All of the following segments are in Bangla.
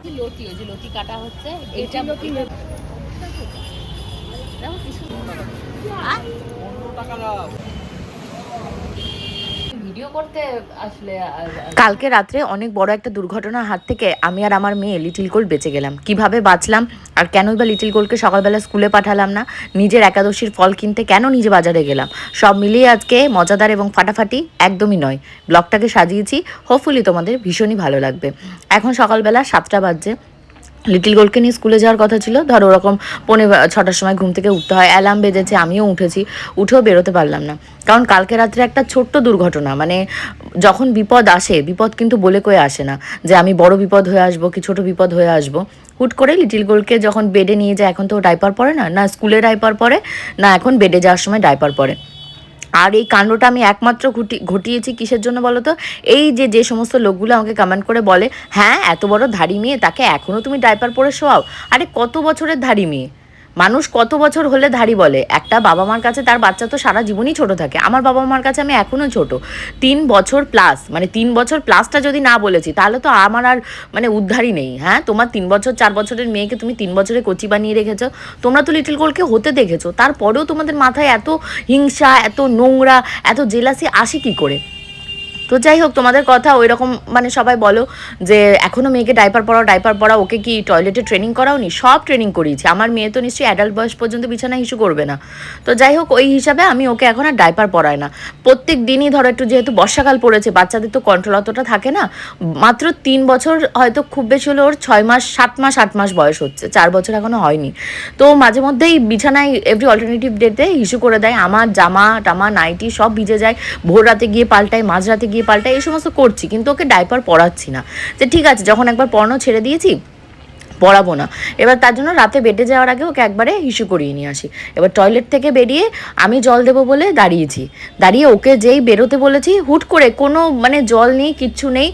দেখছি লতি, ওই যে লতি কাটা হচ্ছে, এটা লতি ভিডিও করতে আসলে। কালকে রাত্রে অনেক বড় একটা দুর্ঘটনার হাত থেকে আমি আর আমার মেয়ে লিটিল গোল্ড বেঁচে গেলাম। কিভাবে বাঁচলাম আর কেনই বা লিটিল গোল্ডকে সকালবেলা স্কুলে পাঠালাম না, নিজের একাদশীর ফল কিনতে কেন নিজে বাজারে গেলাম, সব মিলিয়ে আজকে মজাদার এবং ফাটাফাটি একদমই নয় ব্লগটাকে সাজিয়েছি। হোপফুলি তোমাদের ভীষণই ভালো লাগবে। এখন সকালবেলা 7টা বাজছে। লিটিল গোল্ডকে নিয়ে স্কুলে যাওয়ার কথা ছিল, ধরো ওরকম 6:45 সময় ঘুম থেকে উঠতে হয়, অ্যালার্ম বেজেছে, আমিও উঠেছি, উঠেও বেরোতে পারলাম না। কারণ কালকে রাত্রে একটা ছোট্ট দুর্ঘটনা, মানে যখন বিপদ আসে, বিপদ কিন্তু বলে কয়ে আসে না যে আমি বড় বিপদ হয়ে আসবো কি ছোট বিপদ হয়ে আসবো। হুট করে লিটিল গোল্ডকে যখন বেডে নিয়ে যায়, এখন তো ডাইপার পরে না, না স্কুলে ডাইপার পরে, না এখন বেডে যাওয়ার সময় ডাইপার পরে। আর এই কাণ্ডটা আমি একমাত্র ঘটিয়েছি কিসের জন্য বলো তো? এই যে সমস্ত লোকগুলো আমাকে কমেন্ট করে বলে, হ্যাঁ এত বড় ধাড়ি মেয়ে, তাকে এখনও তুমি ডাইপার পরে শোয়াও। আরে কত বছরের ধাড়ি মেয়ে? মানুষ কত বছর হলে ধাড়ি বলে? একটা বাবা মার কাছে তার বাচ্চা তো সারা জীবনই ছোট থাকে। আমার বাবা মার কাছে আমি এখনও ছোট, 3 বছর প্লাস। মানে 3 বছর প্লাসটা যদি না বলেছি তাহলে তো আমার আর মানে উদ্ধারই নেই। হ্যাঁ, তোমার 3 বছর 4 বছরের মেয়েকে তুমি 3 বছরে কচি বানিয়ে রেখেছো। তোমরা তো লিটিল গোল্ডকে হতে দেখেছো, তারপরেও তোমাদের মাথায় এত হিংসা, এত নোংরা, এত জেলাসি আসে কী করে? তো যাই হোক, তোমাদের কথা ওই রকম, মানে সবাই বলো যে এখনও মেয়েকে ডাইপার পরাও, ওকে কি টয়লেটে ট্রেনিং করাওনি? সব ট্রেনিং করিয়েছি। আমার মেয়ে তো নিশ্চয়ই অ্যাডাল্ট বয়স পর্যন্ত বিছানায় হিসু করবে না। তো যাই হোক, ওই হিসাবে আমি ওকে এখন আর ডাইপার পরাই না। প্রত্যেক দিনই ধরো একটু, যেহেতু বর্ষাকাল পড়েছে, বাচ্চাদের তো কন্ট্রোল অতটা থাকে না। মাত্র 3 বছর, হয়তো খুব বেশি হলো ওর 6 মাস 7 মাস 8 মাস বয়স হচ্ছে, 4 বছর এখনও হয়নি। তো মাঝে মধ্যেই বিছানায় এভরি অল্টারনেটিভ ডেতে হিসু করে দেয়। আমার জামা টামা নাইটি সব ভিজে যায়, ভোর রাতে গিয়ে পাল্টায়, মাঝরাতে গিয়ে পাল্টায়, এই সমস্ত করছি, কিন্তু ওকে ডাইপার পরাচ্ছি না। যে ঠিক আছে, যখন একবার পরানো ছেড়ে দিয়েছি, পরাবো না। এবার তার জন্য রাতে বেডে যাওয়ার আগে ওকে একবারে হিসু করিয়ে নিয়ে আসি। এবার টয়লেট থেকে বেরিয়ে আমি জল দেবো বলে দাঁড়িয়ে ওকে যেই বেরোতে বলেছি, হুট করে কোনো মানে জল নেই, কিচ্ছু নেই,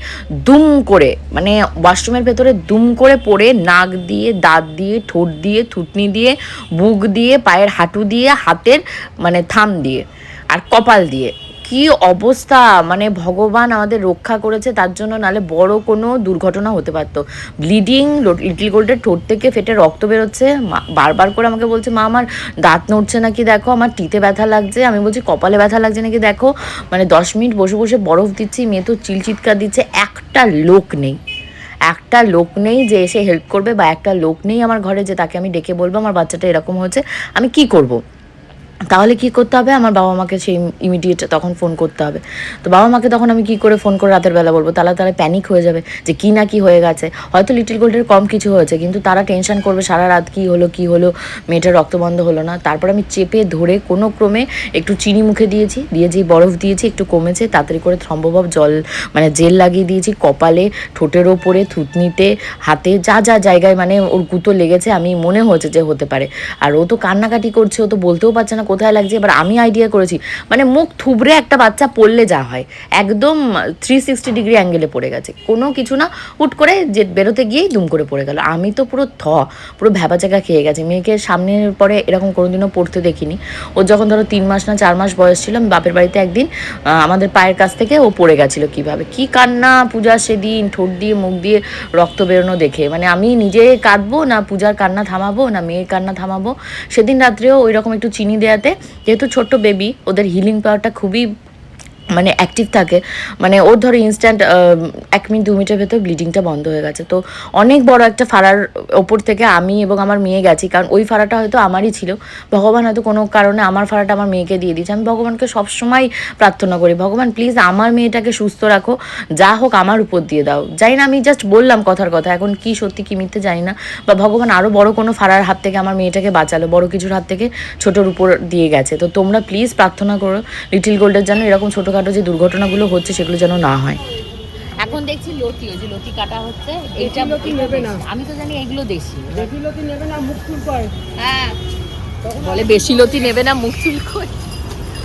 দুম করে মানে ওয়াশরুমের ভেতরে দুম করে পড়ে, নাক দিয়ে, দাঁত দিয়ে, ঠোঁট দিয়ে, থুতনি দিয়ে, বুক দিয়ে, পায়ের হাঁটু দিয়ে, হাতের মানে থাম দিয়ে, আর কপাল দিয়ে। কি অবস্থা! মানে ভগবান আমাদের রক্ষা করেছে তার জন্য, নালে বড় কোনো দুর্ঘটনা হতে পারতো। ব্লিডিং, লিটিল গোল্ডের ঠোঁট থেকে ফেটে রক্ত বেরোচ্ছে। বারবার করে আমাকে বলছে, মা আমার দাঁত নড়ছে নাকি দেখো, আমার টিতে ব্যথা লাগছে। আমি বলছি কপালে ব্যথা লাগছে নাকি দেখো। মানে 10 মিনিট বসে বসে বরফ দিচ্ছি, মেয়ে তো চিৎকার দিচ্ছে। একটা লোক নেই যে এসে হেল্প করবে, বা একটা লোক নেই আমার ঘরে যে তাকে আমি ডেকে বলবো আমার বাচ্চাটা এরকম হয়েছে, আমি কি করব? তাহলে কি করতে হবে? আমার বাবা মাকে সেই ইমিডিয়েট তখন ফোন করতে হবে। তো বাবা মাকে তখন আমি কি করে ফোন করে রাতের বেলা বলবো? তারা প্যানিক হয়ে যাবে যে কি না কি হয়ে গেছে। হয়তো লিটিল গোল্ডের কম কিছু হয়েছে, কিন্তু তারা টেনশন করবে সারা রাত, কি হলো, মেয়েটার রক্তবন্ধ হলো না। তারপর আমি চেপে ধরে কোনো ক্রমে একটু চিনি মুখে দিয়েছি, বরফ দিয়েছি, একটু কমেছে, তাড়াতাড়ি করে থ্রম্বোভাব জল মানে জেল লাগিয়ে দিয়েছি কপালে, ঠোঁটের ওপরে, থুতনিতে, হাতে, যা জায়গায় মানে ওর গুঁতো লেগেছে আমি মনে হয়েছে যে হতে পারে। আর ও তো কান্নাকাটি করছে, ও তো বলতেও পারছে না কোথায় লাগছে। এবার আমি আইডিয়া করেছি, মানে মুখ থুবড়ে একটা বাচ্চা পড়লে যা হয়, একদম 360 ডিগ্রি অ্যাঙ্গেলে পড়ে গেছে, কোনো কিছু না, হুট করে যে বেরোতে গিয়েই দুম করে পড়ে গেল। আমি তো পুরো ভ্যাবা জায়গা খেয়ে গেছে। মেয়েকে সামনের পরে এরকম কোনোদিনও পড়তে দেখিনি। ও যখন ধরো 3 মাস না 4 মাস বয়স ছিল, আমি বাপের বাড়িতে একদিন আমাদের পায়ের কাছ থেকে ও পড়ে গেছিলো। কীভাবে কি কান্না! পূজা সেদিন ঠোঁট দিয়ে মুখ দিয়ে রক্ত বেরোনো দেখে মানে আমি নিজে কাঁদবো না, পূজার কান্না থামাবো না, মেয়ের কান্না থামাবো। সেদিন রাত্রেও ওই রকম একটু চিনি দেওয়াতে, যেহেতু ছোট্ট বেবি, ওদের হিলিং পাওয়ারটা খুবই মানে অ্যাক্টিভ থাকে। মানে ওর ধরো ইনস্ট্যান্ট 1 মিনিট 2 মিনিটের ভেতর ব্লিডিংটা বন্ধ হয়ে গেছে। তো অনেক বড় একটা ফাড়ার ওপর থেকে আমি এবং আমার মেয়ে গেছি, কারণ ওই ফাড়াটা হয়তো আমারই ছিল। ভগবান হয়তো কোনো কারণে আমার ফাড়াটা আমার মেয়েকে দিয়ে দিয়েছে। আমি ভগবানকে সবসময় প্রার্থনা করি, ভগবান প্লিজ আমার মেয়েটাকে সুস্থ রাখো, যা হোক আমার উপর দিয়ে দাও। জানি না, আমি জাস্ট বললাম কথার কথা, এখন কি সত্যি কি মিথ্যে জানি না। বা ভগবান আরও বড় কোনো ফাড়ার হাত থেকে আমার মেয়েটাকে বাঁচালো, বড় কিছুর হাত থেকে ছোটোর উপর দিয়ে গেছে। তো তোমরা প্লিজ প্রার্থনা করো লিটিল গোল্ডের জন্য, এরকম ছোটোখাটো যে দুর্ঘটনাগুলো হচ্ছে সেগুলো যেন না হয়। এখন দেখছি লতি, ওই যে লতি কাটা হচ্ছে, এটা লতি নেবে না। আমি তো জানি এগুলো দেশি লতি নেবে না, মুখ চুল করে। হ্যাঁ বলে বেশি লতি নেবে না, মুখ চুল করে।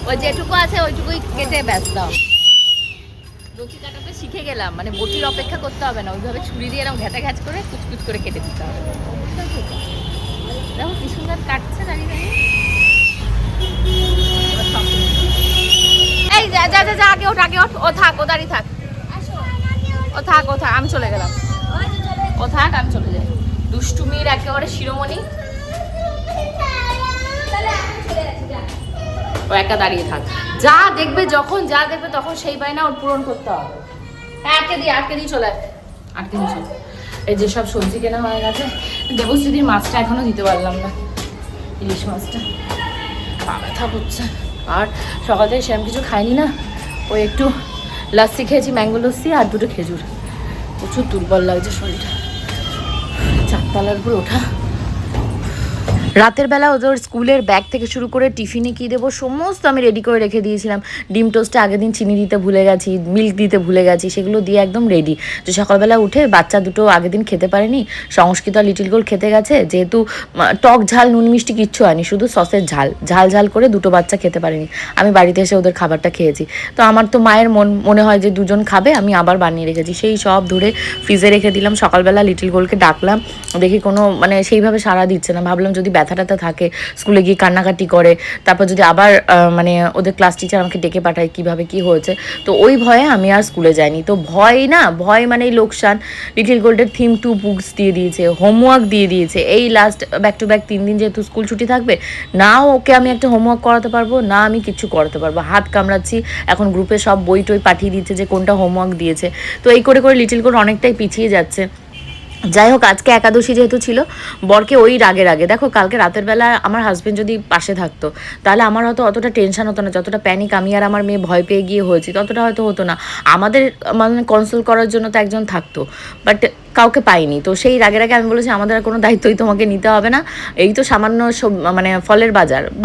ওই যেটুকু আছে ওইটুকুই কেটে ব্যস্ত। লতি কাটাতে শিখে গেলাম, মানে বটির অপেক্ষা করতে হবে না, ওইভাবে ছুরি দিয়ে এরকম ঘেঁটা ঘ্যাচ করে কুচকুচ করে কেটে দিতে হবে। দেখো কি সুন্দর কাটছে দাঁড়িয়ে। এই যা আগে ওঠ, ও থাক, ও দাঁড়িয়ে থাক, ও থাক, আমি চলে গেলাম। ও থাক, আমি চলে যাই। দুষ্টুমির একেবারে শিরোমণি, ও একা দাঁড়িয়ে থাক। যা দেখবে যখন যা দেখবে তখন সেই বায়না ওর পূরণ করতে হবে। আটকে দিয়ে চলে আটকে দিয়ে চলে। এই যে সব সবজি কেনা হয়ে গেছে। দেবশ্রীদির মাছটা এখনো দিতে পারলাম না, ইলিশ মাছটা। পা ব্যথা করছে। আর সকাল থেকে সেরকম কিছু খাইনি না, ওই একটু লাস্সি খেয়েছি, ম্যাঙ্গো লস্যি আর দুটো খেজুর। প্রচুর দুর্বল লাগছে শরীরটা। 4 তলার উপর ওঠা। রাতের বেলা ওদের স্কুলের ব্যাগ থেকে শুরু করে টিফিনে কী দেবো সমস্ত আমি রেডি করে রেখে দিয়েছিলাম। ডিম টোস্টে আগের দিন চিনি দিতে ভুলে গেছি, মিল্ক দিতে ভুলে গেছি, সেগুলো দিয়ে একদম রেডি। যে সকালবেলা উঠে বাচ্চা দুটো আগের দিন খেতে পারেনি, সংস্কৃত আর লিটিল গোল্ড খেতে গেছে, যেহেতু টক ঝাল নুন মিষ্টি কিচ্ছু হয়নি, শুধু সসের ঝাল করে দুটো বাচ্চা খেতে পারেনি। আমি বাড়িতে এসে ওদের খাবারটা খেয়েছি। তো আমার তো মায়ের মনে হয় যে দুজন খাবে, আমি আবার বানিয়ে রেখেছি, সেই সব ধরে ফ্রিজে রেখে দিলাম। সকালবেলা লিটিল গোল্ডকে ডাকলাম, দেখি কোনো মানে সেইভাবে সাড়া দিচ্ছে না। ভাবলাম যদি ব্যথা ট্যাথা থাকে, স্কুলে গিয়ে কান্নাকাটি করে, তারপর যদি আবার মানে ওদের ক্লাস টিচার আমাকে ডেকে পাঠায় কীভাবে কী হয়েছে, তো ওই ভয়ে আমি আর স্কুলে যাইনি। তো ভয় মানে লোকসান। লিটিল গোল্ডের থিম 2 বুকস দিয়ে দিয়েছে, হোমওয়ার্ক দিয়ে দিয়েছে। এই লাস্ট ব্যাক টু ব্যাক 3 দিন যেহেতু স্কুল ছুটি থাকবে, না ওকে আমি একটা হোমওয়ার্ক করাতে পারবো, না আমি কিচ্ছু করাতে পারবো। হাত কামড়াচ্ছি। এখন গ্রুপে সব বই টই পাঠিয়ে দিচ্ছে যে কোনটা হোমওয়ার্ক দিয়েছে। তো এই করে লিটিল গোল্ড অনেকটাই পিছিয়ে যাচ্ছে। যাই হোক, আজকে একাদশী যেহেতু ছিল, বরকে ওই রাগে দেখো, কালকে রাতের বেলা আমার হাজব্যান্ড যদি পাশে থাকতো তাহলে আমার হয়তো অতটা টেনশন হতো না, যতটা প্যানিক আমি আর আমার মেয়ে ভয় পেয়ে গিয়ে হয়েছি ততটা হয়তো হতো না। আমাদের মানে কনসোল করার জন্য তো একজন থাকতো, বাট কাউকে পাইনি। তো সেই রাগে আমি বলেছি আমাদের আর কোনো দায়িত্বই তোমাকে নিতে হবে না, এই তো সামান্য মানে ফলের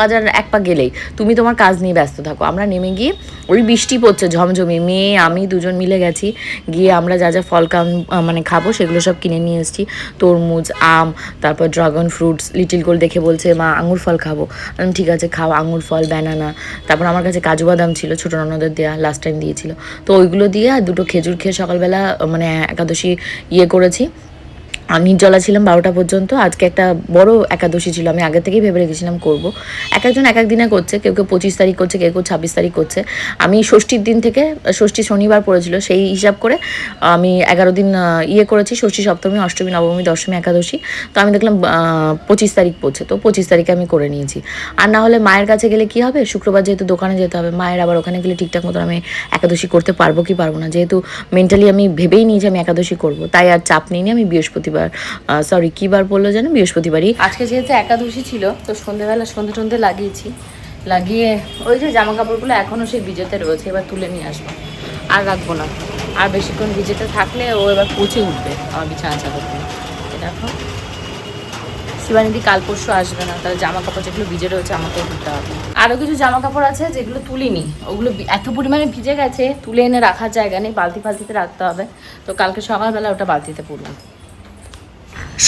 বাজার 1 পা গেলেই তুমি তোমার কাজ নিয়ে ব্যস্ত থাকো। আমরা নেমে গিয়ে, ওই বৃষ্টি পড়ছে ঝমঝমি, মেয়ে আমি দুজন মিলে গেছি, গিয়ে আমরা যা ফল মানে খাবো সেগুলো সব কিনে নিয়ে এসেছি। তরমুজ, আম, তারপর ড্রাগন ফ্রুটস। লিটিল গোল্ড দেখে বলছে মা আঙুর ফল খাবো। ঠিক আছে খাও, আঙুর ফল, ব্যানানা। তারপর আমার কাছে কাজু বাদাম ছিল, ছোটো ননদের দেওয়া, লাস্ট টাইম দিয়েছিল, তো ওইগুলো দিয়ে আর দুটো খেজুর খেয়ে সকালবেলা মানে একাদশী করেছি। নির্জলা ছিলাম 12টা পর্যন্ত। আজকে একটা বড় একাদশী ছিল, আমি আগে থেকেই ভেবে রেখেছিলাম করবো। একজন এক দিনে করছে, কেউ 25 তারিখ করছে, কেউ 26 তারিখ করছে। আমি ষষ্ঠীর দিন থেকে, ষষ্ঠী শনিবার পড়েছিল, সেই হিসাব করে আমি 11 দিন করেছি। ষষ্ঠী, সপ্তমী, অষ্টমী, নবমী, দশমী, একাদশী। তো আমি দেখলাম 25 তারিখ পড়ছে, তো 25 তারিখে আমি করে নিয়েছি। আর না হলে মায়ের কাছে গেলে কি হবে, শুক্রবার যেহেতু দোকানে যেতে হবে, মায়ের আবার ওখানে গেলে ঠিকঠাক মতো আমি একাদশী করতে পারবো কি পারবো না, যেহেতু মেন্টালি আমি ভেবেই নিয়েছি আমি একাদশী করবো, তাই আর চাপ নিয়ে আমি বৃহস্পতিবার কি বার বললো যেন, বৃহস্পতিবারই। আজকে যেহেতু একাদশী ছিল, তো সন্ধ্যেবেলা সন্ধে লাগিয়েছি, লাগিয়ে ওই যে জামা কাপড়গুলো এখনও সেই ভিজেতে রয়েছে, এবার তুলে নিয়ে আসবো, আর রাখবো না। আর বেশিক্ষণ ভিজেতে থাকলে ও এবার পচে উঠবে আমার বিছানা চাদরগুলো। দেখো শিবানিদি কাল পরশু আসবে না, তাহলে জামা কাপড় যেগুলো ভিজে রয়েছে আমাকে ধুতে হবে। আরও কিছু জামা কাপড় আছে যেগুলো তুলিনি, ওগুলো এত পরিমাণে ভিজে গেছে, তুলে এনে রাখার জায়গা নেই, বালতি ফালতিতে রাখতে হবে। তো কালকে সকালবেলা ওটা বালতিতে পড়বো।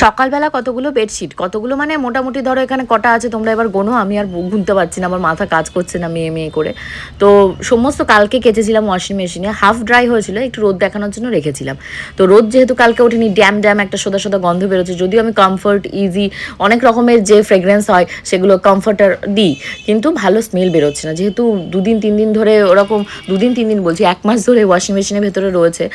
সকালবেলা কতগুলো বেডশিট, কতগুলো মানে মোটামুটি ধরো এখানে কটা আছে তোমরা এবার গোনো, আমি আর গুনতে পারছি না, আমার মাথা কাজ করছে না মেয়ে করে। তো সমস্ত কালকে কেচেছিলাম ওয়াশিং মেশিনে, হাফ ড্রাই হয়েছিল, একটু রোদ দেখানোর জন্য রেখেছিলাম। তো রোদ যেহেতু কালকে ওঠেনি, ড্যাম একটা সোদা গন্ধ বেরোচ্ছে। যদিও আমি কমফর্ট, ইজি, অনেক রকমের যে ফ্রেগরেন্স হয় সেগুলো কমফর্টার দিই, কিন্তু ভালো স্মেল বেরোচ্ছে না। যেহেতু 2-3 দিন ধরে ওরকম, 2-3 দিন বলছি, 1 মাস ধরে ওয়াশিং মেশিনের ভেতরে রয়েছে।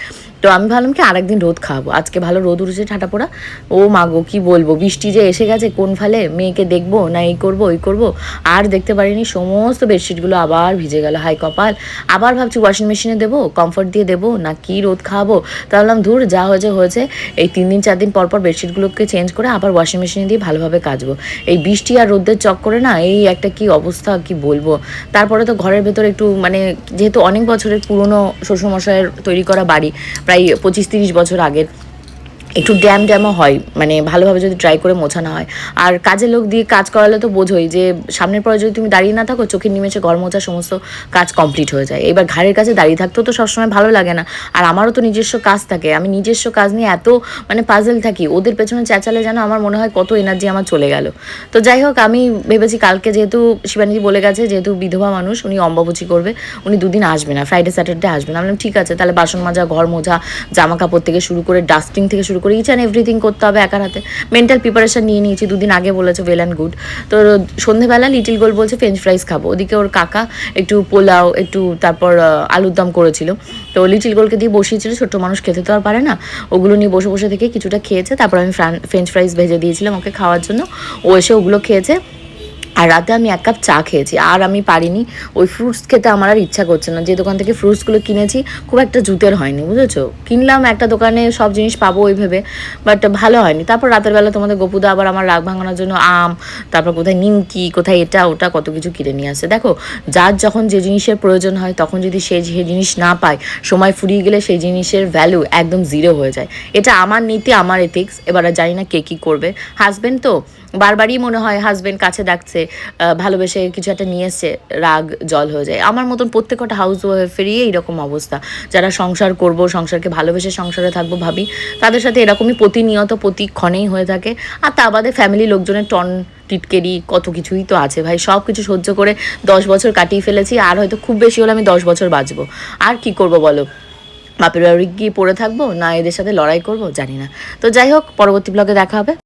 তো আমি ভাবলাম কি আরেকদিন রোদ খাওয়াবো। আজকে ভালো রোদ উঠেছে, ঠাটা পোড়া। ও মাগো কি বলবো, বৃষ্টি যে এসে গেছে কোন ফালে, মেয়েকে দেখবো না এই করবো ওই করবো, আর দেখতে পারিনি। সমস্ত বেডশিটগুলো আবার ভিজে গেল, হাই কপাল। আবার ভাবছি ওয়াশিং মেশিনে দেবো, কমফর্ট দিয়ে দেবো, না কি রোদ খাওয়াবো। তাহলে ধুর, যা হয়েছে। এই 3-4 দিন পর বেডশিটগুলোকে চেঞ্জ করে আবার ওয়াশিং মেশিনে দিয়ে ভালোভাবে কাচবো। এই বৃষ্টি আর রোদের চক্করে না এই একটা কি অবস্থা, কি বলবো। তারপরে তো ঘরের ভেতর একটু মানে, যেহেতু অনেক বছরের পুরনো শ্বশুরমশাইয়ের তৈরি করা বাড়ি, প্রায় 25-30 বছর আগের, একটু ড্যামও হয়, মানে ভালোভাবে যদি ট্রাই করে মোছা না হয়। আর কাজের লোক দিয়ে কাজ করালে তো বোঝোই যে সামনের পরে যদি তুমি দাঁড়িয়ে না থাকো, চোখের নিমেষে ঘর মোছা সমস্ত কাজ কমপ্লিট হয়ে যায়। এবার ঘাড়ের কাছে দাঁড়িয়ে থাকতেও তো সবসময় ভালো লাগে না, আর আমারও তো নিজস্ব কাজ থাকে, আমি নিজস্ব কাজ নিয়ে এত মানে পাজল থাকি, ওদের পেছনে চেঁচালে যেন আমার মনে হয় কত এনার্জি আমার চলে গেল। তো যাই হোক, আমি ভেবেছি কালকে যেহেতু শিবানীজি বলে গেছে, যেহেতু বিধবা মানুষ, উনি অম্বাবচী করবে, উনি 2 দিন আসবে না, ফ্রাইডে স্যাটারডে আসবে না। আমি বললাম ঠিক আছে, তাহলে বাসন মাজা, ঘর মোছা, জামা কাপড় থেকে শুরু করে, ডাস্টিং থেকে শুরু করে ইচ অ্যান্ড এভরিথিং করতে হবে একার হাতে। মেন্টাল প্রিপারেশন নিয়ে নিয়েছি, 2 দিন আগে বলেছে ওয়েল অ্যান্ড গুড। তো সন্ধ্যেবেলা লিটিল গোল্ড বলছে ফ্রেঞ্চ ফ্রাইজ খাবো, ওদিকে ওর কাকা একটু পোলাও একটু তারপর আলুর দম করেছিল, তো লিটিল গোল্ডকে দিয়ে বসিয়েছিল, ছোট্ট মানুষ খেতে তো আর পারে না, ওগুলো নিয়ে বসে বসে থেকে কিছুটা খেয়েছে। তারপর আমি ফ্রেঞ্চ ফ্রাইজ ভেজে দিয়েছিলাম ওকে খাওয়ার জন্য, ও এসে ওগুলো খেয়েছে। আর রাতে আমি 1 কাপ চা খেয়েছি, আর আমি পারিনি। ওই ফ্রুটস খেতে আমার আর ইচ্ছা করছে না, যে দোকান থেকে ফ্রুটসগুলো কিনেছি খুব একটা জুতের হয়নি, বুঝেছো। কিনলাম একটা দোকানে সব জিনিস পাবো ওই ভেবে, বাট ভালো হয়নি। তারপর রাতের বেলা তোমাদের গপুদা আবার আমার রাগ ভাঙানোর জন্য আম, তারপর কোথায় নিমকি, কোথায় এটা ওটা কত কিছু কিনে নিয়ে আসে। দেখো, যার যখন যে জিনিসের প্রয়োজন হয় তখন যদি সেই জিনিস না পায়, সময় ফুরিয়ে গেলে সেই জিনিসের ভ্যালু একদম জিরো হয়ে যায়। এটা আমার নীতি, আমার এথিক্স। এবার জানি না কে কী করবে। হাজব্যান্ড তো বারবারই মনে হয় হাজব্যান্ড কাছে ডাকছে, ভালোবেসে কিছু একটা নিয়ে এসছে, রাগ জল হয়ে যায়। আমার মতন প্রত্যেকটা হাউস ওয়াইফেরই এইরকম অবস্থা। যারা সংসার করব, সংসারকে ভালোবেসে সংসারে থাকবো ভাবি, তাদের সাথে এরকমই প্রতিনিয়ত প্রতিক্ষণেই হয়ে থাকে। আর তা বাদে ফ্যামিলি লোকজনের টিটকেরি কত কিছুই তো আছে ভাই, সব কিছু সহ্য করে 10 বছর কাটিয়ে ফেলেছি, আর হয়তো খুব বেশি হলে আমি 10 বছর বাঁচবো। আর কি করব বলো, বাপের বাড়ি গিয়ে পড়ে থাকবো না এদের সাথে লড়াই করব, জানি না। তো যাই হোক, পরবর্তী ব্লগে দেখা হবে।